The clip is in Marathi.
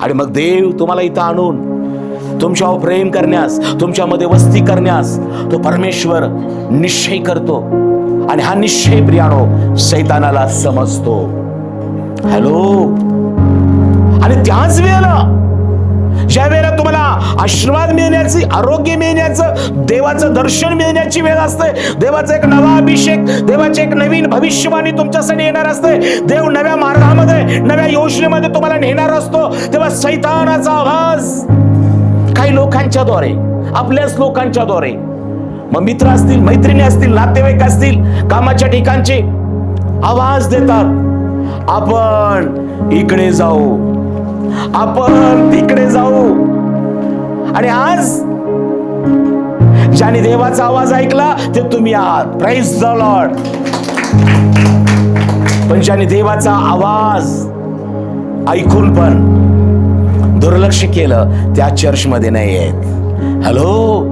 आणि मग देव तुम्हाला इथं आणून तुमच्यावर प्रेम करण्यास, तुमच्यामध्ये वस्ती करण्यास तो परमेश्वर निश्चय करतो. आणि हा निश्चय प्रियानो सैतानाला समजतो. हॅलो. आणि त्याच वेळेला ज्या वेळेला तुम्हाला आशीर्वाद मिळण्याची, आरोग्य मिळण्याचं, देवाचं दर्शन मिळण्याची वेळ असते, देवाचा एक नवा अभिषेक, देवाची एक नवीन भविष्यवाणी तुमच्यासाठी येणार असते, देव नव्या मार्गामध्ये, नव्या योजनेमध्ये तुम्हाला नेणार असतो, तेव्हा सैतानाचा आवाज काही लोकांच्या द्वारे, आपल्याच लोकांच्या द्वारे, मग मित्र असतील, मैत्रिणी असतील, नातेवाईक असतील, कामाच्या ठिकाणचे आवाज देतात, आपण इकडे जाऊ, आपण तिकडे जाऊ. आणि आज ज्याने देवाचा आवाज ऐकला ते तुम्ही आहात. Praise the Lord. पण ज्याने देवाचा आवाज ऐकून पण दुर्लक्ष केलं त्या चर्चमध्ये नाही आहेत. हॅलो.